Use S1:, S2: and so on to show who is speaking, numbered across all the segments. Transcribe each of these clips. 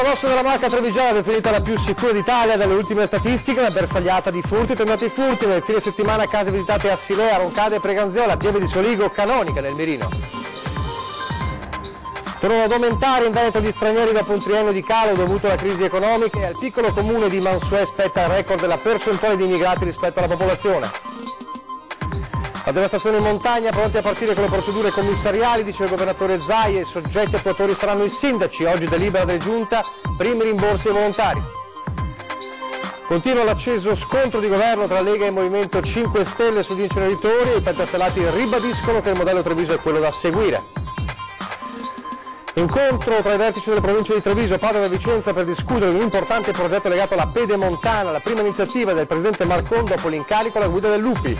S1: l'osso della Marca Trevigiana, definita la più sicura d'Italia dalle ultime statistiche, una bersagliata di furti, tentati furti nel fine settimana, case visitate a Silea, Roncade e Preganziola, Pieve di Soligo, Canonica nel Mirino. Tornano ad aumentare in Veneto gli stranieri dopo un triennio di calo dovuto alla crisi economica e al piccolo comune di Mansuè spetta il record della percentuale di immigrati rispetto alla popolazione. La devastazione in montagna, pronti a partire con le procedure commissariali, dice il governatore Zaia, i soggetti attuatori saranno i sindaci, oggi delibera del Giunta, primi rimborsi ai volontari. Continua l'acceso scontro di governo tra Lega e Movimento 5 Stelle sugli inceneritori e i pentastellati ribadiscono che il modello Treviso è quello da seguire. Incontro tra i vertici delle province di Treviso, Padova e Vicenza per discutere di un importante progetto legato alla Pedemontana, la prima iniziativa del presidente Marcon dopo l'incarico alla guida del Lupi.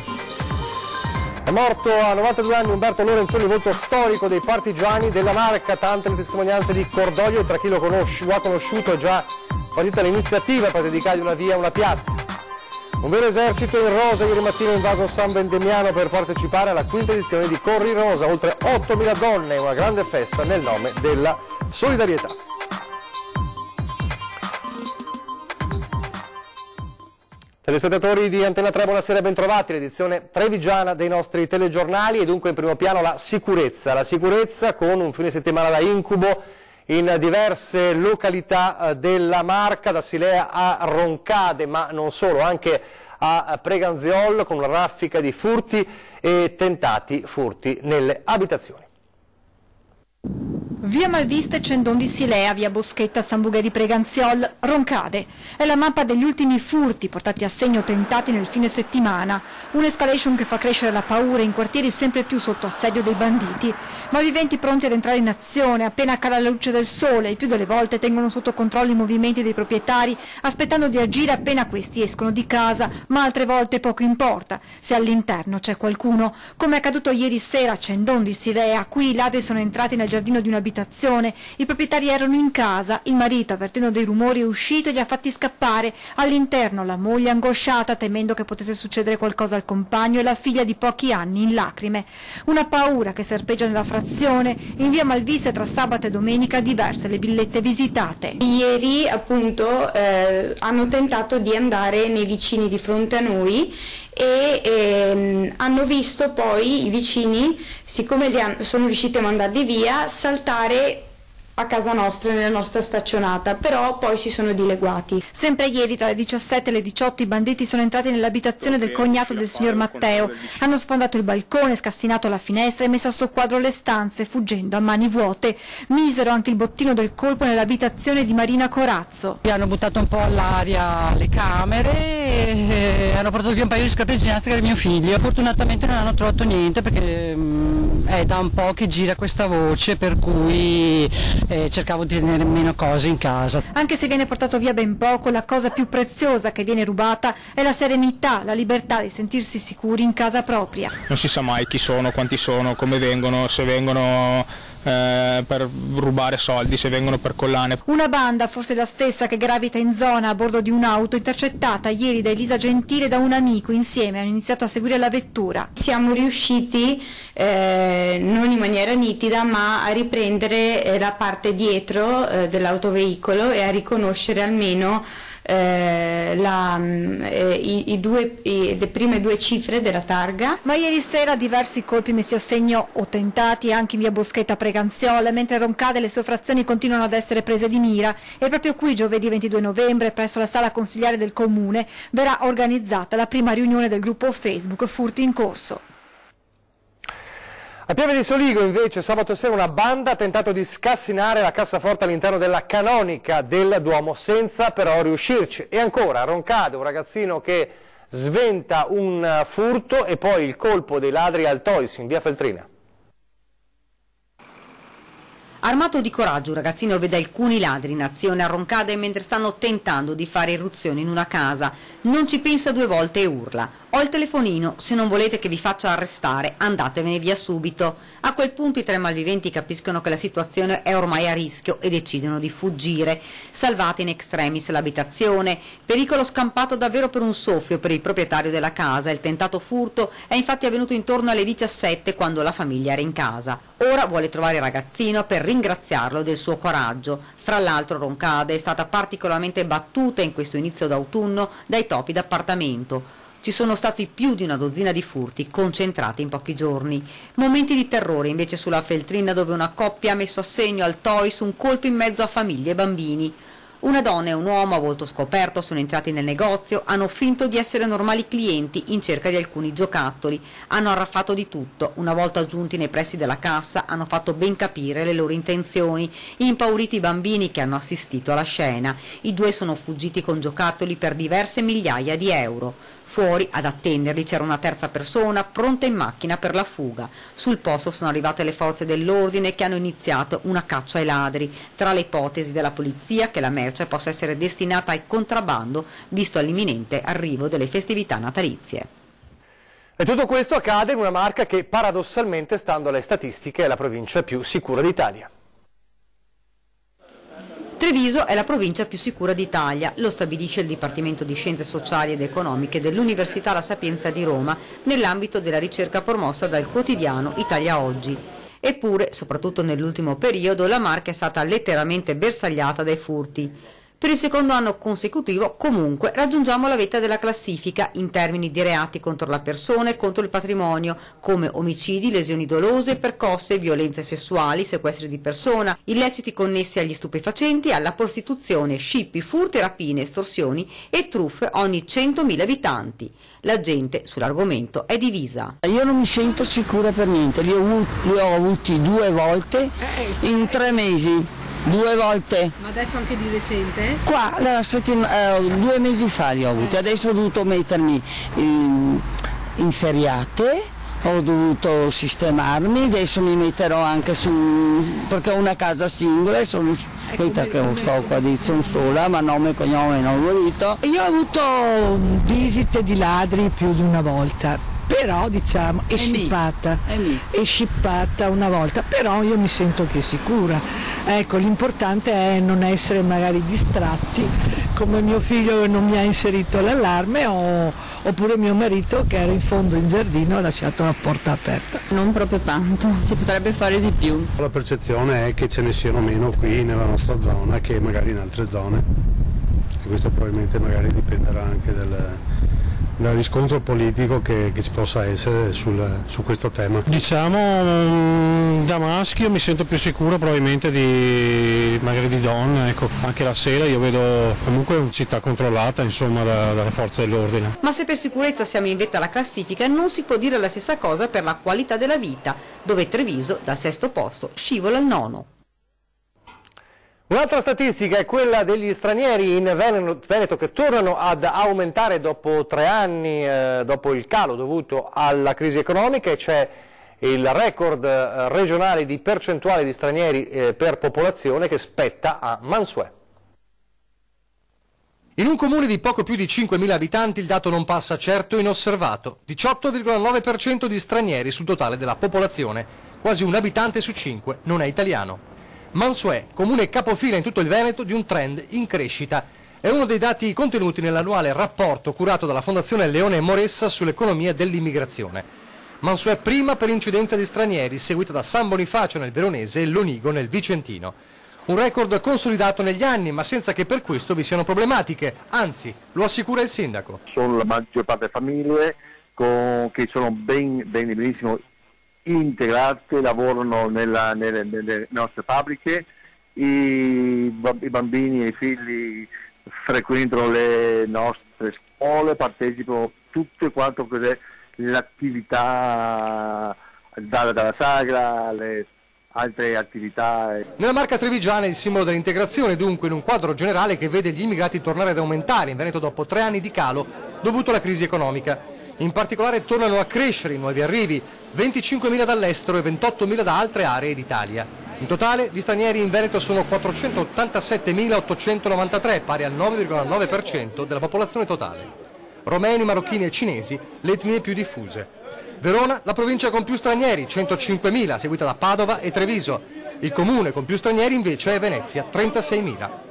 S1: È morto a 92 anni Umberto Lorenzoni, volto storico dei partigiani della Marca, tante le testimonianze di cordoglio tra chi lo ha conosciuto e già partita l'iniziativa per dedicargli una via, una piazza. Un vero esercito in rosa ieri mattina ha invaso San Vendemiano per partecipare alla quinta edizione di Corri Rosa, oltre 8.000 donne, una grande festa nel nome della solidarietà. Telespettatori di Antena 3, buonasera e bentrovati, l'edizione trevigiana dei nostri telegiornali e dunque in primo piano la sicurezza con un fine settimana da incubo in diverse località della Marca, da Silea a Roncade, ma non solo, anche a Preganziol, con una raffica di furti e tentati furti nelle abitazioni.
S2: Via Malvista e Cendon di Silea, via Boschetta, San Bugè di Preganziol, Roncade. È la mappa degli ultimi furti portati a segno tentati nel fine settimana. Un'escalation che fa crescere la paura in quartieri sempre più sotto assedio dei banditi. Malviventi pronti ad entrare in azione appena cala la luce del sole. Il più delle volte tengono sotto controllo i movimenti dei proprietari, aspettando di agire appena questi escono di casa, ma altre volte poco importa se all'interno c'è qualcuno. Come è accaduto ieri sera a Cendon di Silea, qui i ladri sono entrati nel giardino di un'abitazione. I proprietari erano in casa, il marito, avvertendo dei rumori, è uscito e li ha fatti scappare. All'interno la moglie angosciata, temendo che potesse succedere qualcosa al compagno, e la figlia di pochi anni in lacrime. Una paura che serpeggia nella frazione. In via Malvista tra sabato e domenica diverse le villette visitate.
S3: Ieri appunto hanno tentato di andare nei vicini di fronte a noi e hanno visto poi i vicini, siccome sono riusciti a mandarli via, saltare a casa nostra, nella nostra staccionata, però poi si sono dileguati.
S2: Sempre ieri tra le 17 e le 18 i banditi sono entrati nell'abitazione del cognato del signor Matteo, hanno sfondato il balcone, scassinato la finestra e messo a soqquadro le stanze, fuggendo a mani vuote. Misero anche il bottino del colpo nell'abitazione di Marina Corazzo.
S4: Hanno buttato un po' all'aria le camere e hanno portato via un paio di scarpe ginnastica del mio figlio. Fortunatamente non hanno trovato niente, perché è da un po' che gira questa voce, per cui cercavo di tenere meno cose in casa.
S2: Anche se viene portato via ben poco, la cosa più preziosa che viene rubata è la serenità, la libertà di sentirsi sicuri in casa propria.
S5: Non si sa mai chi sono, quanti sono, come vengono, se vengono per rubare soldi, se vengono per collane.
S2: Una banda, forse la stessa che gravita in zona a bordo di un'auto, intercettata ieri da Elisa Gentile e da un amico. Insieme hanno iniziato a seguire la vettura.
S3: Siamo riusciti, non in maniera nitida, ma a riprendere la parte dietro dell'autoveicolo e a riconoscere almeno le prime due cifre della targa.
S2: Ma ieri sera diversi colpi messi a segno o tentati anche in via Boschetta Preganziola, mentre Roncade le sue frazioni continuano ad essere prese di mira, e proprio qui giovedì 22 novembre presso la sala consiliare del comune verrà organizzata la prima riunione del gruppo Facebook Furti in Corso.
S1: A Pieve di Soligo invece sabato sera una banda ha tentato di scassinare la cassaforte all'interno della canonica del Duomo senza però riuscirci. E ancora a Roncade un ragazzino che sventa un furto e poi il colpo dei ladri al Toys in via Feltrina.
S6: Armato di coraggio, un ragazzino vede alcuni ladri in azione a Roncade mentre stanno tentando di fare irruzione in una casa. Non ci pensa due volte e urla: "Ho il telefonino, se non volete che vi faccia arrestare, andatevene via subito". A quel punto i tre malviventi capiscono che la situazione è ormai a rischio e decidono di fuggire. Salvata in extremis l'abitazione, pericolo scampato davvero per un soffio per il proprietario della casa. Il tentato furto è infatti avvenuto intorno alle 17, quando la famiglia era in casa. Ora vuole trovare il ragazzino per ringraziarlo del suo coraggio. Fra l'altro Roncade è stata particolarmente battuta in questo inizio d'autunno dai topi d'appartamento. Ci sono stati più di una dozzina di furti concentrati in pochi giorni. Momenti di terrore invece sulla Feltrina, dove una coppia ha messo a segno al Toys un colpo in mezzo a famiglie e bambini. Una donna e un uomo a volto scoperto sono entrati nel negozio, hanno finto di essere normali clienti in cerca di alcuni giocattoli, hanno arraffato di tutto, una volta giunti nei pressi della cassa hanno fatto ben capire le loro intenzioni, impauriti i bambini che hanno assistito alla scena. I due sono fuggiti con giocattoli per diverse migliaia di euro. Fuori ad attenderli c'era una terza persona pronta in macchina per la fuga. Sul posto sono arrivate le forze dell'ordine che hanno iniziato una caccia ai ladri. Tra le ipotesi della polizia che la merce possa essere destinata al contrabbando, visto l'imminente arrivo delle festività natalizie.
S1: E tutto questo accade in una Marca che paradossalmente, stando alle statistiche, è la provincia più sicura d'Italia.
S6: Treviso è la provincia più sicura d'Italia, lo stabilisce il Dipartimento di Scienze Sociali ed Economiche dell'Università La Sapienza di Roma nell'ambito della ricerca promossa dal quotidiano Italia Oggi. Eppure, soprattutto nell'ultimo periodo, la Marca è stata letteralmente bersagliata dai furti. Per il secondo anno consecutivo, comunque, raggiungiamo la vetta della classifica in termini di reati contro la persona e contro il patrimonio, come omicidi, lesioni dolose, percosse, violenze sessuali, sequestri di persona, illeciti connessi agli stupefacenti, alla prostituzione, scippi, furti, rapine, estorsioni e truffe ogni 100.000 abitanti. La gente sull'argomento è divisa.
S7: Io non mi sento sicura per niente, li ho avuti 2 volte in 3 mesi. 2 volte.
S2: Ma adesso anche di recente?
S7: Qua, 2 mesi fa li ho avuti, adesso ho dovuto mettermi in feriate, ho dovuto sistemarmi, adesso mi metterò anche perché ho una casa singola e sono sto qua, sono sola, ma nome, cognome non ho voluto.
S8: Io ho avuto visite di ladri più di una volta. Però diciamo è scippata una volta, però io mi sento che sicura. Ecco, l'importante è non essere magari distratti come mio figlio che non mi ha inserito l'allarme oppure mio marito che era in fondo in giardino e ha lasciato la porta aperta.
S9: Non proprio tanto, si potrebbe fare di più.
S10: La percezione è che ce ne siano meno qui nella nostra zona che magari in altre zone e questo probabilmente magari dipenderà anche dal riscontro politico che ci possa essere su questo tema. Diciamo da maschio mi sento più sicuro probabilmente magari di donna, ecco. Anche la sera io vedo comunque una città controllata insomma dalle forze dell'ordine.
S6: Ma se per sicurezza siamo in vetta alla classifica non si può dire la stessa cosa per la qualità della vita, dove Treviso dal 6° posto scivola al 9°.
S1: Un'altra statistica è quella degli stranieri in Veneto che tornano ad aumentare dopo 3 anni, dopo il calo dovuto alla crisi economica, e c'è il record regionale di percentuale di stranieri per popolazione che spetta a Mansuè. In un comune di poco più di 5.000 abitanti il dato non passa certo inosservato, 18,9% di stranieri sul totale della popolazione, quasi un abitante su 5 non è italiano. Mansuè, comune capofila in tutto il Veneto di un trend in crescita. È uno dei dati contenuti nell'annuale rapporto curato dalla Fondazione Leone e Moressa sull'economia dell'immigrazione. Mansuè prima per incidenza di stranieri, seguita da San Bonifacio nel Veronese e Lonigo nel Vicentino. Un record consolidato negli anni, ma senza che per questo vi siano problematiche, anzi, lo assicura il sindaco.
S11: Sono la maggior parte famiglie che sono benissimo integrate, lavorano nelle nostre fabbriche, i bambini e i figli frequentano le nostre scuole, partecipano tutte quanto l'attività dalla sagra alle altre attività.
S1: Nella Marca trevigiana è il simbolo dell'integrazione, dunque, in un quadro generale che vede gli immigrati tornare ad aumentare in Veneto dopo 3 anni di calo dovuto alla crisi economica. In particolare tornano a crescere i nuovi arrivi, 25.000 dall'estero e 28.000 da altre aree d'Italia. In totale gli stranieri in Veneto sono 487.893, pari al 9,9% della popolazione totale. Romeni, marocchini e cinesi, le etnie più diffuse. Verona, la provincia con più stranieri, 105.000, seguita da Padova e Treviso. Il comune con più stranieri invece è Venezia, 36.000.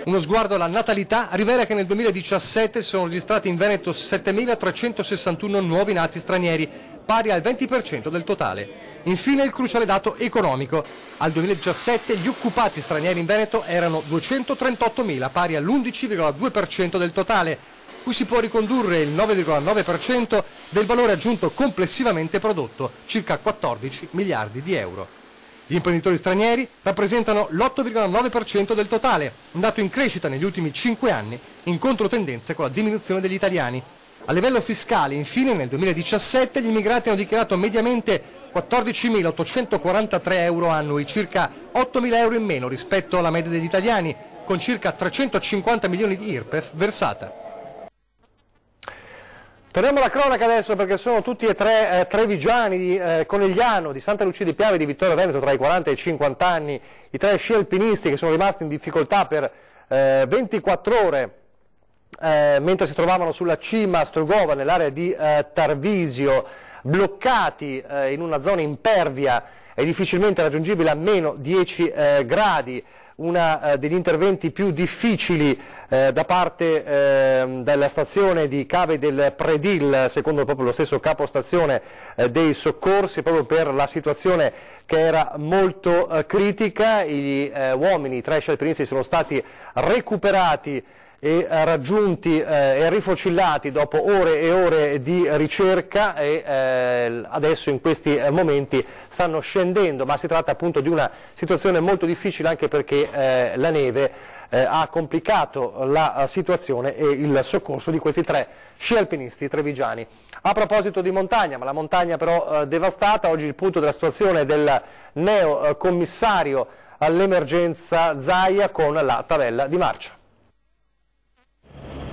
S1: Uno sguardo alla natalità rivela che nel 2017 sono registrati in Veneto 7.361 nuovi nati stranieri, pari al 20% del totale. Infine il cruciale dato economico. Al 2017 gli occupati stranieri in Veneto erano 238.000, pari all'11,2% del totale, cui si può ricondurre il 9,9% del valore aggiunto complessivamente prodotto, circa 14 miliardi di euro. Gli imprenditori stranieri rappresentano l'8,9% del totale, un dato in crescita negli ultimi 5 anni, in controtendenza con la diminuzione degli italiani. A livello fiscale, infine, nel 2017 gli immigrati hanno dichiarato mediamente 14.843 euro annui, circa 8.000 euro in meno rispetto alla media degli italiani, con circa 350 milioni di IRPEF versata. Torniamo alla cronaca adesso, perché sono tutti e tre trevigiani di Conegliano, di Santa Lucia di Piave e di Vittorio Veneto, tra i 40 e i 50 anni, i tre sci alpinisti che sono rimasti in difficoltà per 24 ore mentre si trovavano sulla cima a Strugova, nell'area di Tarvisio, bloccati in una zona impervia e difficilmente raggiungibile a meno 10 gradi. Uno degli interventi più difficili da parte della stazione di Cave del Predil, secondo proprio lo stesso capostazione dei soccorsi, proprio per la situazione che era molto critica. Gli uomini, i tre sci alpinisti, sono stati recuperati e raggiunti e rifocillati dopo ore e ore di ricerca e adesso in questi momenti stanno scendendo, ma si tratta appunto di una situazione molto difficile, anche perché la neve ha complicato la situazione e il soccorso di questi tre sci alpinisti trevigiani. A proposito di montagna, ma la montagna però devastata, oggi il punto della situazione del neo commissario all'emergenza Zaia con la tabella di marcia.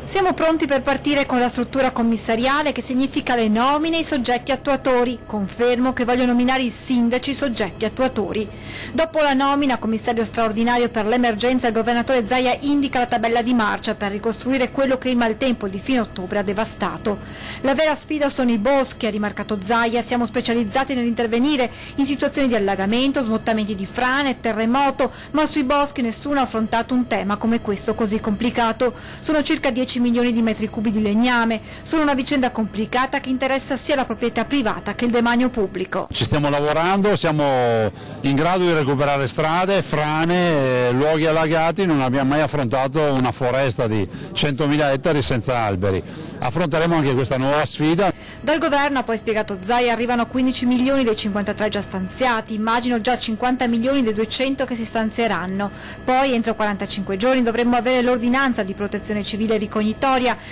S2: Siamo pronti per partire con la struttura commissariale, che significa le nomine e i soggetti attuatori. Confermo che voglio nominare i sindaci soggetti attuatori. Dopo la nomina commissario straordinario per l'emergenza, il governatore Zaia indica la tabella di marcia per ricostruire quello che il maltempo di fine ottobre ha devastato. La vera sfida sono i boschi, ha rimarcato Zaia. Siamo specializzati nell'intervenire in situazioni di allagamento, smottamenti di frane, terremoto, ma sui boschi nessuno ha affrontato un tema come questo così complicato. Sono circa 10 milioni di metri cubi di legname. Sono una vicenda complicata che interessa sia la proprietà privata che il demanio pubblico.
S12: Ci stiamo lavorando, siamo in grado di recuperare strade, frane, luoghi allagati. Non abbiamo mai affrontato una foresta di 100.000 ettari senza alberi. Affronteremo anche questa nuova sfida.
S2: Dal governo, ha poi spiegato Zaia, arrivano 15 milioni dei 53 già stanziati, immagino già 50 milioni dei 200 che si stanzieranno. Poi entro 45 giorni dovremmo avere l'ordinanza di protezione civile ricognitoria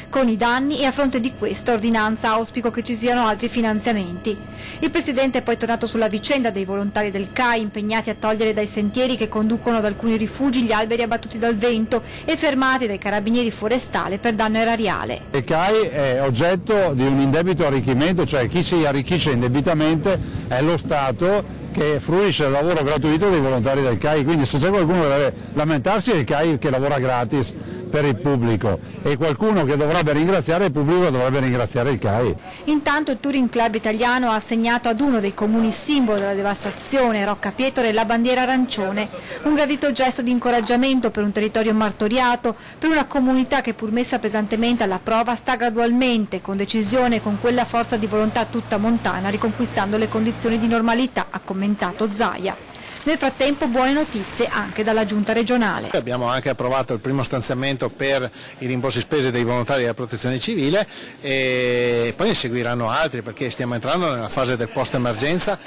S2: con i danni, e a fronte di questa ordinanza auspico che ci siano altri finanziamenti. Il Presidente è poi tornato sulla vicenda dei volontari del CAI impegnati a togliere dai sentieri che conducono ad alcuni rifugi gli alberi abbattuti dal vento e fermati dai carabinieri forestali per danno erariale.
S12: Il CAI è oggetto di un indebito arricchimento, cioè chi si arricchisce indebitamente è lo Stato che fruisce del lavoro gratuito dei volontari del CAI, quindi se c'è qualcuno che deve lamentarsi è il CAI che lavora gratis per il pubblico, e qualcuno che dovrebbe ringraziare il pubblico dovrebbe ringraziare il CAI.
S2: Intanto il Touring Club italiano ha assegnato ad uno dei comuni simbolo della devastazione, Roccapietore, la bandiera arancione, un gradito gesto di incoraggiamento per un territorio martoriato, per una comunità che, pur messa pesantemente alla prova, sta gradualmente, con decisione e con quella forza di volontà tutta montana, riconquistando le condizioni di normalità, ha commentato Zaia. Nel frattempo buone notizie anche dalla giunta regionale.
S13: Abbiamo anche approvato il primo stanziamento per i rimborsi spese dei volontari della protezione civile, e poi ne seguiranno altri, perché stiamo entrando nella fase del post emergenza.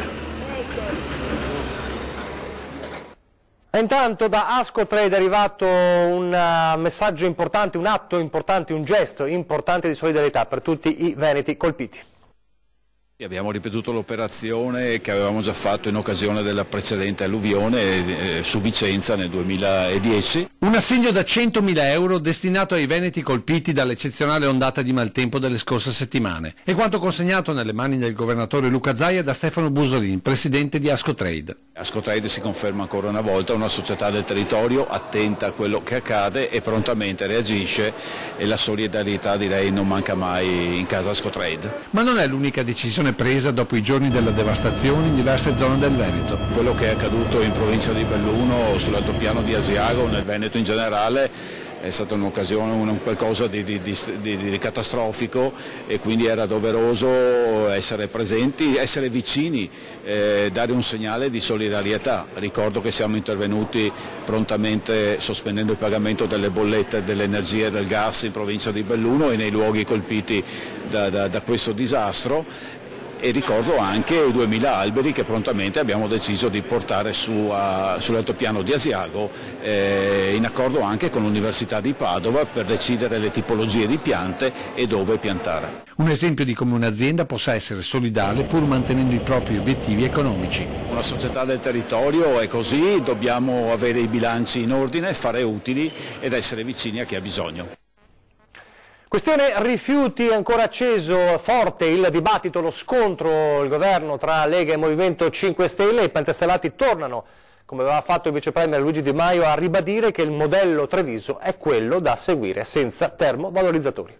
S1: E intanto da Ascotrade è arrivato un messaggio importante, un atto importante, un gesto importante di solidarietà per tutti i veneti colpiti.
S14: Abbiamo ripetuto l'operazione che avevamo già fatto in occasione della precedente alluvione su Vicenza nel 2010.
S15: Un assegno da 100.000 euro destinato ai veneti colpiti dall'eccezionale ondata di maltempo delle scorse settimane. È quanto consegnato nelle mani del governatore Luca Zaia da Stefano Busolin, presidente di Ascotrade.
S14: Ascotrade si conferma ancora una volta una società del territorio attenta a quello che accade e prontamente reagisce, e la solidarietà, direi, non manca mai in casa Ascotrade.
S15: Ma non è l'unica decisione presa dopo i giorni della devastazione in diverse zone del Veneto.
S14: Quello che è accaduto in provincia di Belluno, sull'altopiano di Asiago, nel Veneto in generale, è stata un'occasione, qualcosa di catastrofico, e quindi era doveroso essere presenti, essere vicini, dare un segnale di solidarietà. Ricordo che siamo intervenuti prontamente sospendendo il pagamento delle bollette dell'energia e del gas in provincia di Belluno e nei luoghi colpiti da questo disastro. E ricordo anche i 2000 alberi che prontamente abbiamo deciso di portare sull'altopiano di Asiago, in accordo anche con l'Università di Padova, per decidere le tipologie di piante e dove piantare.
S15: Un esempio di come un'azienda possa essere solidale pur mantenendo i propri obiettivi economici.
S14: Una società del territorio è così, dobbiamo avere i bilanci in ordine, fare utili ed essere vicini a chi ha bisogno.
S1: Questione rifiuti, ancora acceso, forte il dibattito, lo scontro, il governo tra Lega e Movimento 5 Stelle. I pentastellati tornano, come aveva fatto il vice premier Luigi Di Maio, a ribadire che il modello Treviso è quello da seguire, senza termovalorizzatori.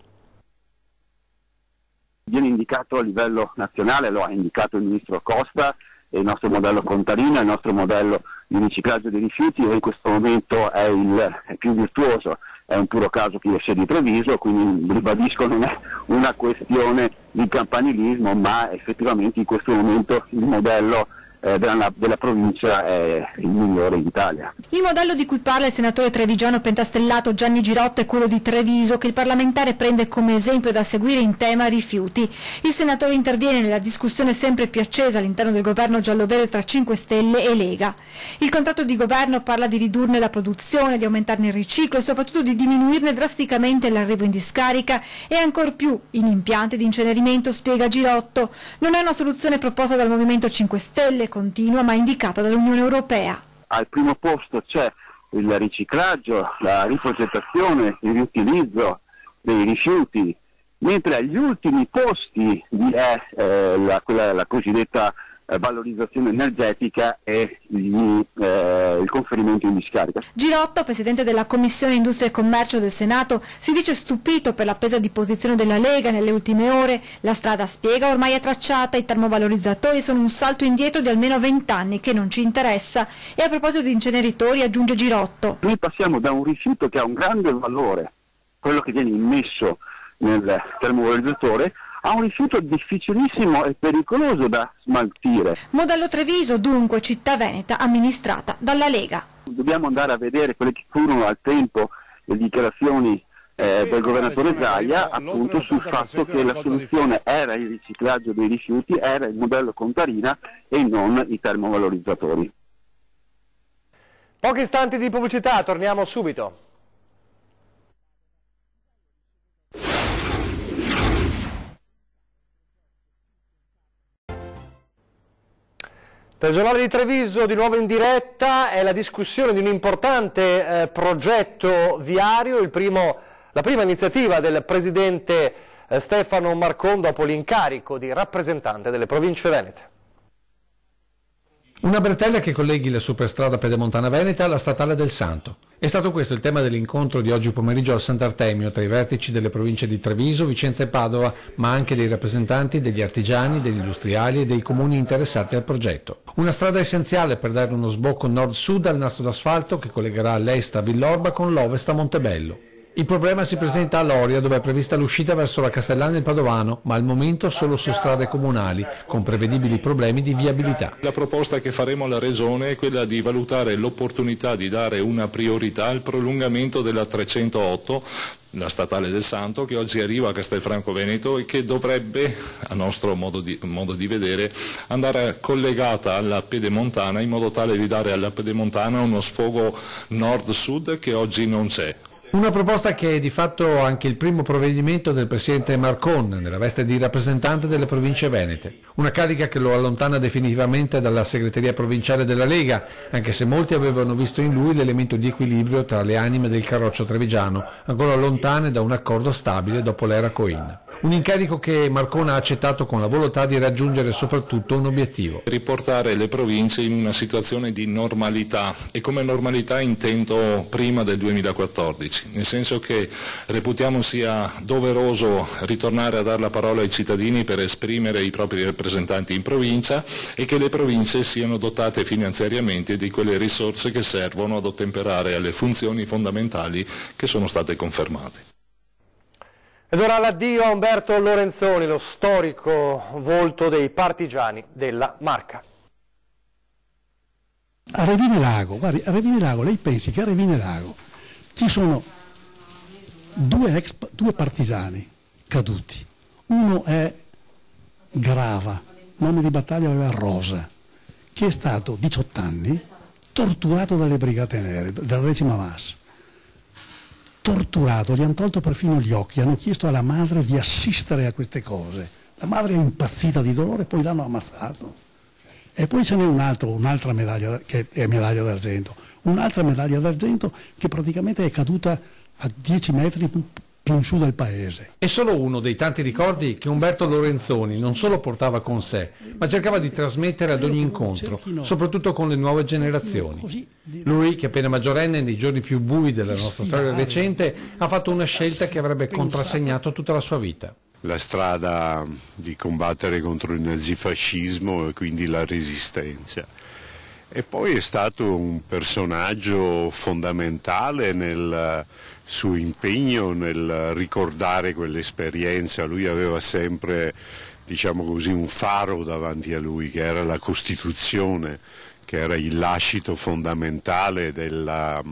S16: Viene indicato a livello nazionale, lo ha indicato il ministro Costa, il nostro modello Contarina, il nostro modello di riciclaggio dei rifiuti, e in questo momento è più virtuoso. È un puro caso che io sia di Treviso, quindi ribadisco, non è una questione di campanilismo, ma effettivamente in questo momento il modello della provincia è il migliore in Italia.
S2: Il modello di cui parla il senatore trevigiano pentastellato Gianni Girotto è quello di Treviso, che il parlamentare prende come esempio da seguire in tema rifiuti. Il senatore interviene nella discussione sempre più accesa all'interno del governo giallo-verde tra 5 Stelle e Lega. Il contratto di governo parla di ridurne la produzione, di aumentarne il riciclo e soprattutto di diminuirne drasticamente l'arrivo in discarica e ancor più in impianti di incenerimento, spiega Girotto. Non è una soluzione proposta dal Movimento 5 Stelle, continua, ma indicata dall'Unione Europea.
S16: Al primo posto c'è il riciclaggio, la riprogettazione, il riutilizzo dei rifiuti, mentre agli ultimi posti è la cosiddetta valorizzazione energetica e il conferimento in discarica.
S2: Girotto, presidente della Commissione Industria e Commercio del Senato, si dice stupito per la presa di posizione della Lega nelle ultime ore. La strada, spiega, ormai è tracciata, i termovalorizzatori sono un salto indietro di almeno 20 anni che non ci interessa. E a proposito di inceneritori, aggiunge Girotto:
S16: noi passiamo da un rifiuto che ha un grande valore, quello che viene immesso nel termovalorizzatore, ha un rifiuto difficilissimo e pericoloso da smaltire.
S2: Modello Treviso, dunque, città veneta amministrata dalla Lega.
S16: Dobbiamo andare a vedere quelle che furono al tempo le dichiarazioni del governatore Zaia, appunto sul fatto che la soluzione era il riciclaggio dei rifiuti, era il modello Contarina e non i termovalorizzatori.
S1: Pochi istanti di pubblicità, torniamo subito. Telegiornale di Treviso di nuovo in diretta, è la discussione di un importante progetto viario, la prima iniziativa del presidente Stefano Marcon dopo l'incarico di rappresentante delle province venete.
S15: Una bretella che colleghi la superstrada pedemontana veneta alla statale del Santo. È stato questo il tema dell'incontro di oggi pomeriggio al Sant'Artemio tra i vertici delle province di Treviso, Vicenza e Padova, ma anche dei rappresentanti degli artigiani, degli industriali e dei comuni interessati al progetto. Una strada essenziale per dare uno sbocco nord-sud al nastro d'asfalto che collegherà l'est a Villorba con l'ovest a Montebello. Il problema si presenta a Loria, dove è prevista l'uscita verso la Castellana e il Padovano, ma al momento solo su strade comunali, con prevedibili problemi di viabilità.
S17: La proposta che faremo alla Regione è quella di valutare l'opportunità di dare una priorità al prolungamento della 308, la statale del Santo, che oggi arriva a Castelfranco Veneto e che dovrebbe, a nostro modo di vedere, andare collegata alla pedemontana in modo tale di dare alla pedemontana uno sfogo nord-sud che oggi non c'è.
S15: Una proposta che è di fatto anche il primo provvedimento del presidente Marcon nella veste di rappresentante delle province venete. Una carica che lo allontana definitivamente dalla segreteria provinciale della Lega, anche se molti avevano visto in lui l'elemento di equilibrio tra le anime del carroccio trevigiano, ancora lontane da un accordo stabile dopo l'era Coin. Un incarico che Marcona ha accettato con la volontà di raggiungere soprattutto un obiettivo.
S17: Riportare le province in una situazione di normalità, e come normalità intendo prima del 2014, nel senso che reputiamo sia doveroso ritornare a dare la parola ai cittadini per esprimere i propri rappresentanti in provincia e che le province siano dotate finanziariamente di quelle risorse che servono ad ottemperare alle funzioni fondamentali che sono state confermate.
S1: Ed ora l'addio a Umberto Lorenzoni, lo storico volto dei partigiani della Marca.
S18: A Revine Lago, guardi, a Revine Lago, lei pensi che a Revine Lago ci sono due partigiani caduti. Uno è Grava, nome di battaglia aveva Rosa, che è stato 18 anni torturato dalle Brigate Nere, dalla 10ª MAS. Torturato, gli hanno tolto perfino gli occhi, hanno chiesto alla madre di assistere a queste cose. La madre è impazzita di dolore, poi l'hanno ammazzato. E poi ce n'è un'altra medaglia, che è medaglia d'argento, un'altra medaglia d'argento che praticamente è caduta a 10 metri più in su del paese.
S15: È solo uno dei tanti ricordi che Umberto Lorenzoni non solo portava con sé, ma cercava di trasmettere ad ogni incontro, soprattutto con le nuove generazioni. Lui, che appena maggiorenne nei giorni più bui della nostra storia recente, ha fatto una scelta che avrebbe contrassegnato tutta la sua vita.
S19: La strada di combattere contro il nazifascismo e quindi la resistenza. E poi è stato un personaggio fondamentale nel suo impegno nel ricordare quell'esperienza. Lui aveva sempre, diciamo così, un faro davanti a lui, che era la Costituzione, che era il lascito fondamentale della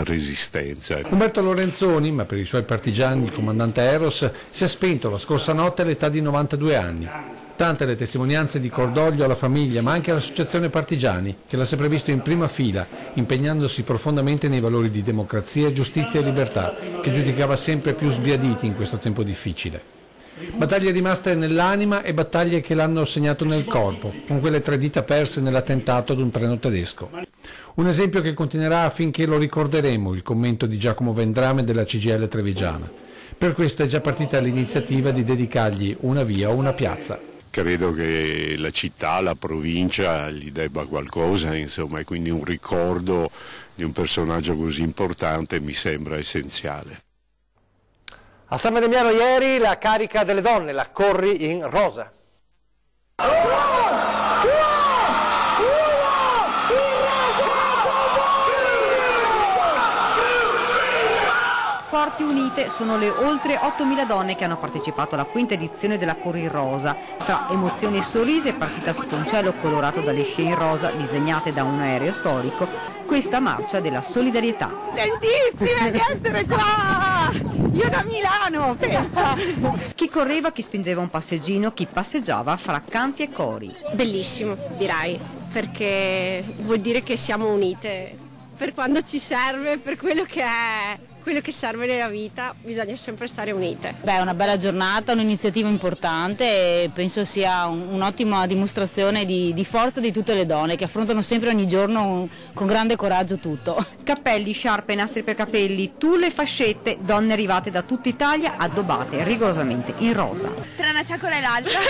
S19: resistenza.
S15: Umberto Lorenzoni, ma per i suoi partigiani il comandante Eros, si è spento la scorsa notte all'età di 92 anni. Tante le testimonianze di cordoglio alla famiglia, ma anche all'associazione Partigiani, che l'ha sempre visto in prima fila, impegnandosi profondamente nei valori di democrazia, giustizia e libertà, che giudicava sempre più sbiaditi in questo tempo difficile. Battaglie rimaste nell'anima e battaglie che l'hanno segnato nel corpo, con quelle 3 dita perse nell'attentato ad un treno tedesco. Un esempio che continuerà affinché lo ricorderemo, il commento di Giacomo Vendrame della CGIL trevigiana. Per questo è già partita l'iniziativa di dedicargli una via o una piazza.
S19: Credo che la città, la provincia gli debba qualcosa, insomma, e quindi un ricordo di un personaggio così importante mi sembra essenziale.
S1: A San Mediano ieri la carica delle donne, la Corri in Rosa.
S6: Forti unite sono le oltre 8.000 donne che hanno partecipato alla 5ª edizione della Corri in Rosa. Fra emozioni e sorrisi è partita sotto un cielo colorato dalle scie in rosa disegnate da un aereo storico questa marcia della solidarietà.
S20: Contentissime di essere qua! Io da Milano, pensa!
S6: Chi correva, chi spingeva un passeggino, chi passeggiava fra canti e cori.
S21: Bellissimo, direi, perché vuol dire che siamo unite per quando ci serve, per quello che è. Quello che serve nella vita, bisogna sempre stare unite.
S22: Beh, è una bella giornata, un'iniziativa importante e penso sia un'ottima dimostrazione di forza di tutte le donne che affrontano sempre ogni giorno con grande coraggio tutto.
S6: Cappelli, sciarpe, nastri per capelli, tulle, fascette, donne arrivate da tutta Italia addobbate rigorosamente in rosa.
S20: Tra una ciacola e l'altra.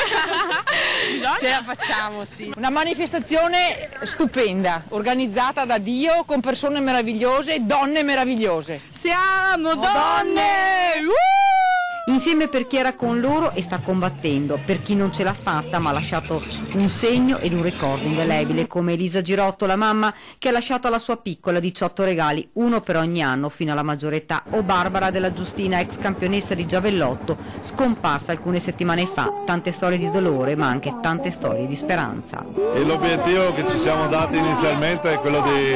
S23: Ce la facciamo, sì. Una manifestazione stupenda, organizzata da Dio con persone meravigliose, donne meravigliose.
S20: Siamo donne!
S6: Insieme per chi era con loro e sta combattendo, per chi non ce l'ha fatta ma ha lasciato un segno ed un ricordo indelebile, come Elisa Girotto, la mamma, che ha lasciato alla sua piccola 18 regali, uno per ogni anno fino alla maggiore età, o Barbara della Giustina, ex campionessa di giavellotto, scomparsa alcune settimane fa. Tante storie di dolore ma anche tante storie di speranza.
S24: E l'obiettivo che ci siamo dati inizialmente è quello di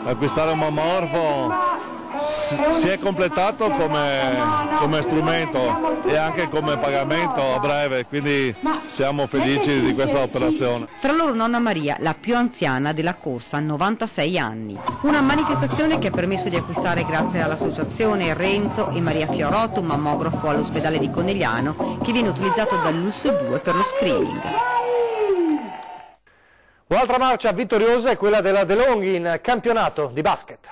S24: acquistare un mammorfo. Si è completato come strumento e anche come pagamento a breve, quindi siamo felici di questa operazione.
S6: Fra loro nonna Maria, la più anziana della corsa, 96 anni. Una manifestazione che ha permesso di acquistare, grazie all'associazione Renzo e Maria Fiorotto, un mammografo all'ospedale di Conegliano che viene utilizzato dall'Ulso 2 per lo screening.
S1: Un'altra marcia vittoriosa è quella della De Longhi in campionato di basket.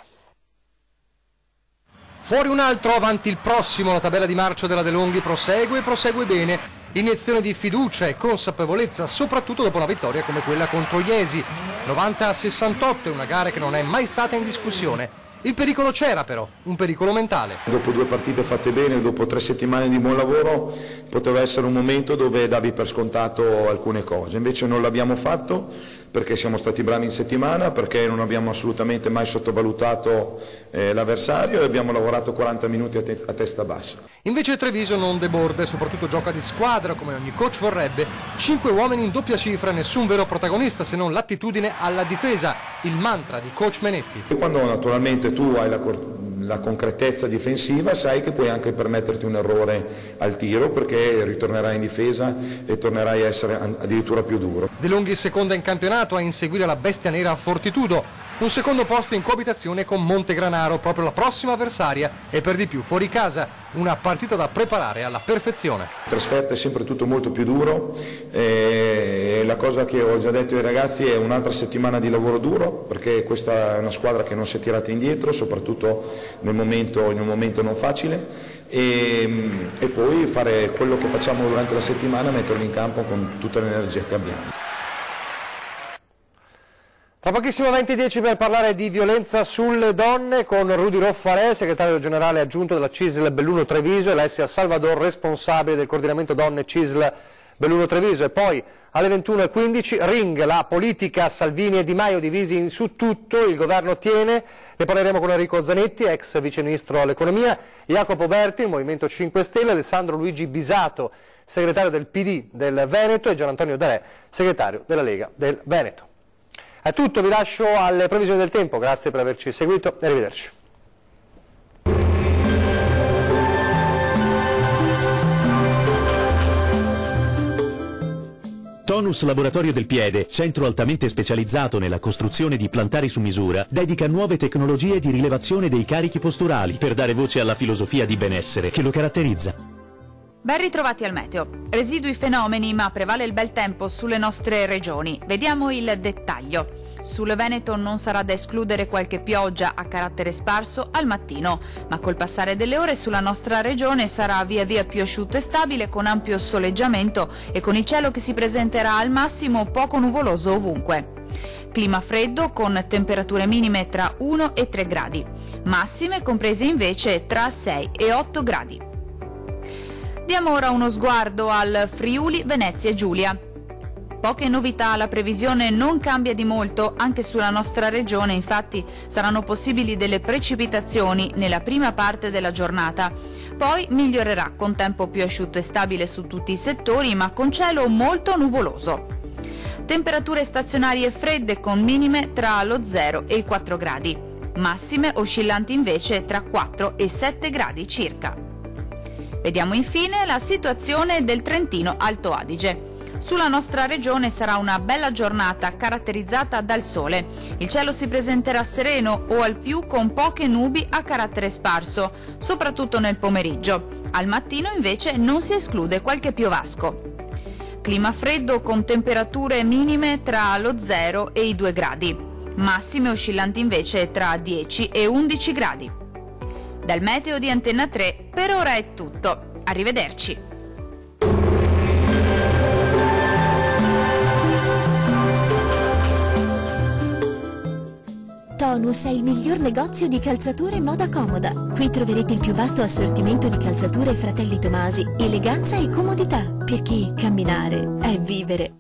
S1: Fuori un altro, avanti il prossimo, la tabella di marcia della De Longhi prosegue bene. Iniezione di fiducia e consapevolezza, soprattutto dopo una vittoria come quella contro Iesi. 90-68 è una gara che non è mai stata in discussione. Il pericolo c'era però, un pericolo mentale.
S3: Dopo 2 partite fatte bene, dopo 3 settimane di buon lavoro, poteva essere un momento dove davi per scontato alcune cose. Invece non l'abbiamo fatto perché siamo stati bravi in settimana, perché non abbiamo assolutamente mai sottovalutato l'avversario e abbiamo lavorato 40 minuti a testa bassa.
S1: Invece Treviso non deborda e soprattutto gioca di squadra come ogni coach vorrebbe. 5 uomini in doppia cifra, nessun vero protagonista se non l'attitudine alla difesa, il mantra di coach Menetti.
S3: E quando naturalmente tu hai la concretezza difensiva, sai che puoi anche permetterti un errore al tiro perché ritornerai in difesa e tornerai a essere addirittura più duro.
S1: De Longhi seconda in campionato a inseguire la bestia nera a Fortitudo. Un secondo posto in coabitazione con Montegranaro, proprio la prossima avversaria e per di più fuori casa, una partita da preparare alla perfezione.
S3: Trasferta è sempre tutto molto più duro, la cosa che ho già detto ai ragazzi è un'altra settimana di lavoro duro perché questa è una squadra che non si è tirata indietro, soprattutto in un momento non facile e poi fare quello che facciamo durante la settimana, metterlo in campo con tutta l'energia che abbiamo.
S1: Tra pochissimo 20:10 per parlare di violenza sulle donne con Rudy Roffarè, segretario generale aggiunto della CISL Belluno Treviso, e Alessia Salvador, responsabile del coordinamento donne CISL Belluno Treviso. E poi alle 21:15 Ring, la politica, Salvini e Di Maio divisi su tutto, il governo tiene. Ne parleremo con Enrico Zanetti, ex vice ministro all'economia, Jacopo Berti, il Movimento 5 Stelle, Alessandro Luigi Bisato, segretario del PD del Veneto, e Gian Antonio D'Alè, segretario della Lega del Veneto. È tutto, vi lascio alle previsioni del tempo, grazie per averci seguito e arrivederci.
S4: Tonus Laboratorio del Piede, centro altamente specializzato nella costruzione di plantari su misura, dedica nuove tecnologie di rilevazione dei carichi posturali per dare voce alla filosofia di benessere che lo caratterizza.
S5: Ben ritrovati al meteo. Residui fenomeni, ma prevale il bel tempo sulle nostre regioni. Vediamo il dettaglio. Sul Veneto non sarà da escludere qualche pioggia a carattere sparso al mattino, ma col passare delle ore sulla nostra regione sarà via via più asciutto e stabile, con ampio soleggiamento e con il cielo che si presenterà al massimo poco nuvoloso ovunque. Clima freddo con temperature minime tra 1 e 3 gradi, massime comprese invece tra 6 e 8 gradi. Diamo ora uno sguardo al Friuli, Venezia e Giulia. Poche novità, la previsione non cambia di molto, anche sulla nostra regione infatti saranno possibili delle precipitazioni nella prima parte della giornata. Poi migliorerà con tempo più asciutto e stabile su tutti i settori, ma con cielo molto nuvoloso. Temperature stazionarie fredde con minime tra lo 0 e i 4 gradi, massime oscillanti invece tra 4 e 7 gradi circa. Vediamo infine la situazione del Trentino Alto Adige. Sulla nostra regione sarà una bella giornata caratterizzata dal sole. Il cielo si presenterà sereno o al più con poche nubi a carattere sparso, soprattutto nel pomeriggio. Al mattino invece non si esclude qualche piovasco. Clima freddo con temperature minime tra lo 0 e i 2 gradi, massime oscillanti invece tra 10 e 11 gradi. Dal meteo di Antenna 3 per ora è tutto. Arrivederci.
S7: Tonus è il miglior negozio di calzature e moda comoda. Qui troverete il più vasto assortimento di calzature Fratelli Tomasi, eleganza e comodità, perché camminare è vivere.